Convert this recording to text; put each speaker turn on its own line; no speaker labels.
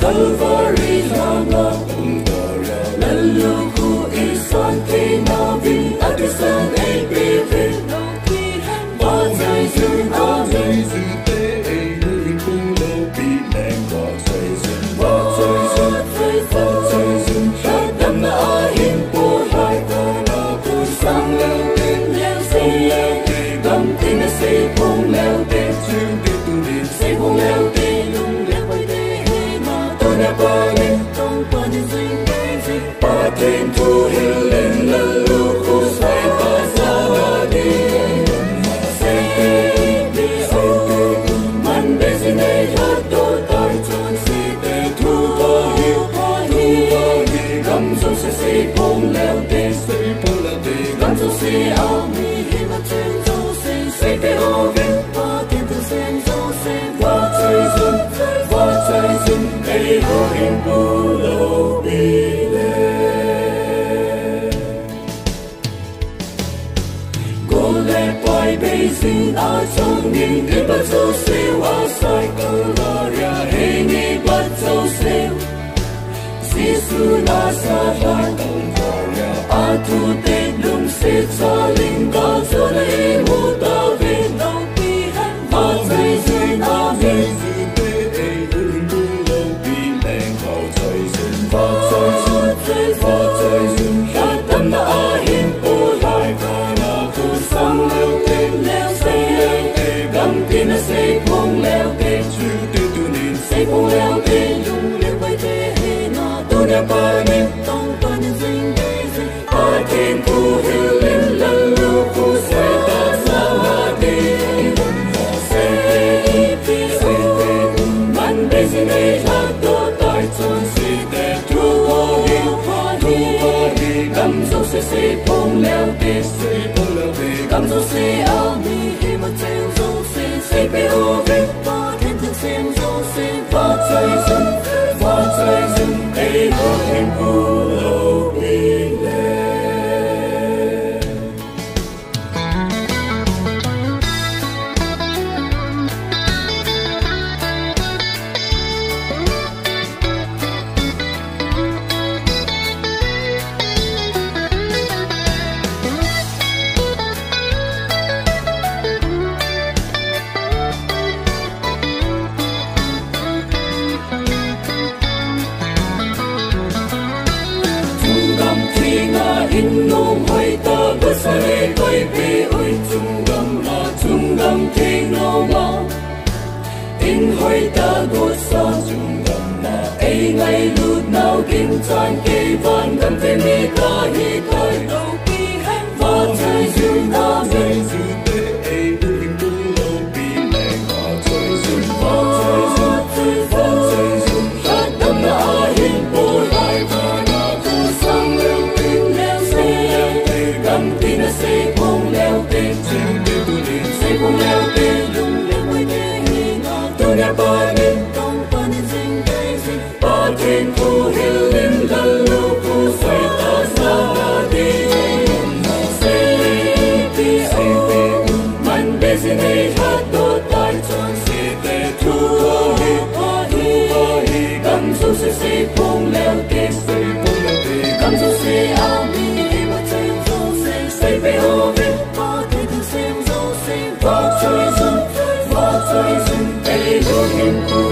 Calvary Hanga Laluku Isan Kina Vin Atisan APV Ba Zai Zun Amin Luin Kung Lo Bi Nang Ba Zai Zun Ba Zai Zun Shadam Na Ahin Po Hai Na Ku Sang Leo Tin Leo Song Leo Tin Gam Tin Na Se Pong Leo Tin Chung Tin Tu Din Se Pong Leo Tin Lung Leo Bai De He Ma To Na Ba Nin Tong Pa Din Zing Zing Pa Tin Tu Hil Lin Lalu Ku Sai Pa Sa Na Din Se Pi Se Pi Man Be Sin Ei Hát Do Tai Chon Se Te Tu Pa Hi Gam Zo Se Se Pong Leo Tin Se Pong Leo Tin Gam Zo Se Ao Mi Hi Ma Chen Zo Se Se Te Ho Vin Pa Tin Tu Sen Zo Se Ba Zai Zun Ei Ho Hin Bu Lo Bi Le Go Le Pai Bei Sin A Chong Nin Di Ba Zo Se Wa Sai Calvaria Hei Ni Ba Zo Se Si Su Na Sa Lai Calvaria A Tu Te Lung Se Cha Ling Ga Zo Na Hi Mu Ta Ve Nau Pi Han Ba Zai Zun A Ve Shadam Na Ahin Po Hai Na Ku Sang Leo Tin Leo Se Gam Tin Na Se Pong Leo Tin Chung Tin Tu Nin Se Pong Leo Tin Lung Leo Bai De He Na Tu Na Pa Nin Tong Pa Nin Zing Pa Tin Tu Hil Lin Lalu Ku Sai Ta Sa Na Din Se Pi Se Man Be Sin Ei Hát Do Tai Chon Se Te Tu Gam Zo Se Se Pong Leo Tin Se Pong Leo Tin Gam Zo Se Ao Mi Hi Ma Chen Zo Se Se Pe Ho Vin Pa Tin Tu Sen Zo Se Ba Zai Zun Ei Ho Hin Bu Lo Bi Le In nôm hơi ta bước xa lê quay về ơi trung gam thiên nô ma in hơi ta gột xa trung gam ma ấy ngày lụt nào kinh chan kê van gam thế mi ta hi kai đâu pi han va chơi duyên na dây duyên tê ấy đuôi cung lâu pi mẹ va chơi duyên Shadam Na Ahin Po Hai Na Ku Sang Leo Gam Tin Na Se Pong Leo Tin Chung Tin Tu Nin Se Pong Leo Tin Lung Leo Bai De He Na Tu Na Pa Nin Tong Pa Nin Zing Pa Tin Tu Hil Lin Lalu Ku Sai Ta Sa Na Din Se Pi Man Be Sin Ei Hát Do Tai Chon Se Te Tu Hi Gam Zo Se Se Pong Leo Tin Se Pong Leo Tin Gam Zo Se Ao Mi Hi Ma Chen Zo Se Se Pe Ho Vin Pa Tin Tu Sen Zo Se Ba Zai Zun Ei Ho Hin Bu